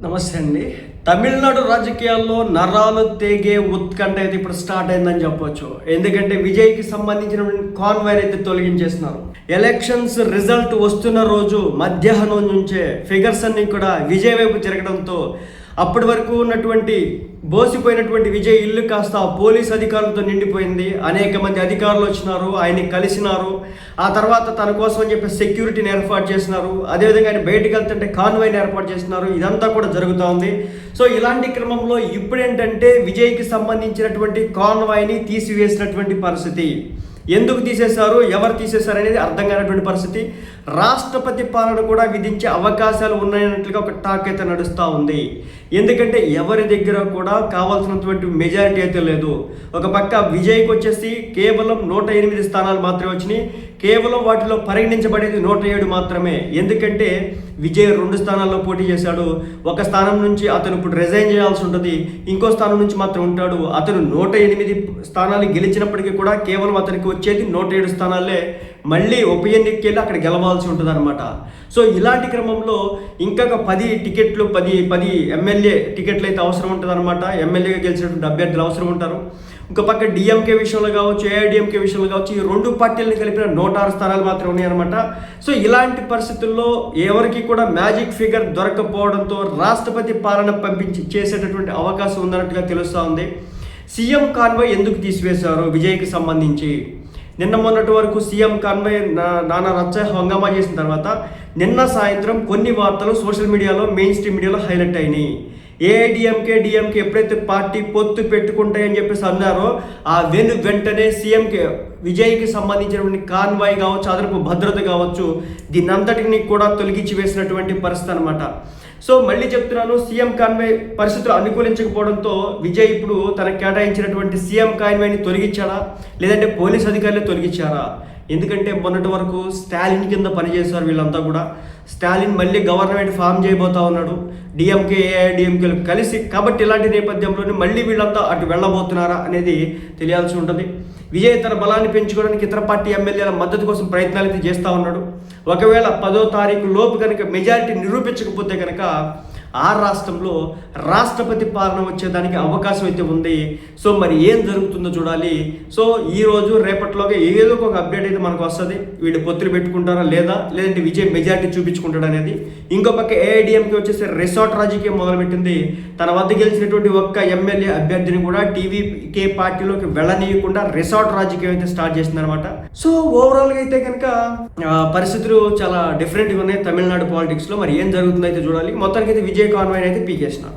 నమస్తే అండి. తమిళనాడు రాజకీయాల్లో నరాలు తెగే ఉత్కంఠ అయితే ఇప్పుడు స్టార్ట్ అయిందని చెప్పొచ్చు. ఎందుకంటే విజయ్కి సంబంధించిన కాన్వాయ్ అయితే తొలగించేస్తున్నారు. ఎలక్షన్స్ రిజల్ట్ వస్తున్న రోజు మధ్యాహ్నం నుంచే ఫిగర్స్ అన్ని కూడా విజయ్ వైపు తిరగడంతో అప్పటి వరకు ఉన్నటువంటి బోసిపోయినటువంటి విజయ్ ఇల్లు కాస్త పోలీస్ అధికారులతో నిండిపోయింది. అనేక మంది అధికారులు వచ్చినారు, ఆయన్ని కలిసినారు. ఆ తర్వాత తన కోసం అని చెప్పి సెక్యూరిటీని ఏర్పాటు చేసినారు. అదేవిధంగా ఆయన బయటకు వెళ్తుంటే కాన్వాయ్ని ఏర్పాటు చేసినారు. ఇదంతా కూడా జరుగుతూ ఉంది. సో ఇలాంటి క్రమంలో ఇప్పుడేంటంటే విజయ్కి సంబంధించినటువంటి కాన్వాయ్ని తీసివేసినటువంటి పరిస్థితి. ఎందుకు తీసేశారు, ఎవరు తీసేశారు అనేది అర్థం కానటువంటి పరిస్థితి. రాష్ట్రపతి పాలన కూడా విధించే అవకాశాలు ఉన్నాయన్నట్లుగా ఒక టాక్ అయితే నడుస్తూ ఉంది. ఎందుకంటే ఎవరి దగ్గర కూడా కావాల్సినటువంటి మెజారిటీ అయితే లేదు. ఒక పక్క విజయ్కి వచ్చేసి కేవలం 108 స్థానాలు మాత్రమే వచ్చినాయి. కేవలం వాటిలో పరిగణించబడేది 107 మాత్రమే. ఎందుకంటే విజయ్ 2 స్థానాల్లో పోటీ చేశాడు. ఒక స్థానం నుంచి అతను ఇప్పుడు రిజైన్ చేయాల్సి ఉంటుంది, ఇంకో స్థానం నుంచి మాత్రం ఉంటాడు. అతను 108 స్థానాలు గెలిచినప్పటికీ కూడా కేవలం అతనికి వచ్చేది 107 స్థానాలే. మళ్ళీ ఉప ఎన్నికకి వెళ్ళి అక్కడ గెలవాల్సి ఉంటుంది అనమాట. సో ఇలాంటి క్రమంలో ఇంకా 10 టికెట్లు 10 ఎమ్మెల్యే టికెట్లు అయితే అవసరం ఉంటుంది అనమాట. ఎమ్మెల్యేగా గెలిచినటువంటి అభ్యర్థులు అవసరం ఉంటారు. ఇంకో పక్క డిఎంకే విషయంలో కావచ్చు, ఏఐడిఎంకే విషయంలో కావచ్చు, ఈ 2 పార్టీలను కలిపిన 106 స్థానాలు మాత్రం ఉన్నాయన్నమాట. సో ఇలాంటి పరిస్థితుల్లో ఎవరికి కూడా మ్యాజిక్ ఫిగర్ దొరకపోవడంతో రాష్ట్రపతి పాలన చేసేటటువంటి అవకాశం ఉందన్నట్టుగా తెలుస్తూ ఉంది. సీఎం కాన్వాయ్ ఎందుకు తీసివేశారు విజయ్కి సంబంధించి? నిన్న మొన్నటి వరకు సీఎం కాన్వాయ్ నానా రచ్చ హంగామా చేసిన తర్వాత నిన్న సాయంత్రం కొన్ని వార్తలు సోషల్ మీడియాలో, మెయిన్ స్ట్రీమ్ మీడియాలో హైలైట్ అయినాయి. ఏఐడిఎంకే డిఎంకే ఎప్పుడైతే పార్టీ పొత్తు పెట్టుకుంటాయని చెప్పేసి అన్నారో ఆ వెంటనే సీఎంకే విజయ్కి సంబంధించినటువంటి కాన్వాయ్ కావచ్చు, అదనపు భద్రత కావచ్చు, దీన్నంతటిని కూడా తొలగించి వేసినటువంటి పరిస్థితి అనమాట. సో మళ్ళీ చెప్తున్నాను, సీఎం కాన్వాయ్ పరిస్థితులు అనుకూలించకపోవడంతో విజయ్ ఇప్పుడు తనకు కేటాయించినటువంటి సీఎం కాన్వాయ్ని తొలగించాడా, లేదంటే పోలీస్ అధికారులే తొలగించారా? ఎందుకంటే మొన్నటి వరకు స్టాలిన్ కింద పనిచేశారు వీళ్ళంతా కూడా. స్టాలిన్ మళ్ళీ గవర్నమెంట్ ఫామ్ చేయబోతా ఉన్నాడు, డిఎంకే ఏఐడిఎంకేలు కలిసి. కాబట్టి ఇలాంటి నేపథ్యంలోనే మళ్ళీ వీళ్ళంతా అటు వెళ్ళబోతున్నారా అనేది తెలియాల్సి ఉంటుంది. విజయ్ తన బలాన్ని పెంచుకోవడానికి ఇతర పార్టీ ఎమ్మెల్యేల మద్దతు కోసం ప్రయత్నాలు అయితే చేస్తూ ఉన్నాడు. ఒకవేళ 10వ తారీఖు లోపు కనుక మెజారిటీ నిరూపించకపోతే కనుక ఆ రాష్ట్రంలో రాష్ట్రపతి పాలన వచ్చేదానికి అవకాశం అయితే ఉంది. సో మరి ఏం జరుగుతుందో చూడాలి. సో ఈరోజు రేపట్లోగా ఏదో ఒక అప్డేట్ అయితే మనకు వస్తుంది. వీళ్ళు పొత్తులు పెట్టుకుంటారా లేదంటే విజయ్ మెజారిటీ చూపించుకుంటాడు అనేది. ఇంకో పక్క ఏఐడిఎంకి వచ్చేసి రిసార్ట్ రాజకీయం మొదలుపెట్టింది. తన వద్ద గెలిచినటువంటి ఒక్క ఎమ్మెల్యే అభ్యర్థిని కూడా టీవీకే పార్టీలోకి వెళ్ళనీయకుండా రిసార్ట్ రాజకీయం అయితే స్టార్ట్ చేసింది అనమాట. సో ఓవరాల్గా అయితే కనుక పరిస్థితులు చాలా డిఫరెంట్గా ఉన్నాయి తమిళనాడు పాలిటిక్స్లో. మరి ఏం జరుగుతుందో అయితే చూడాలి. మొత్తానికి అయితే విజయ్ కాన్వాయ్ అయితే పీకేసిన.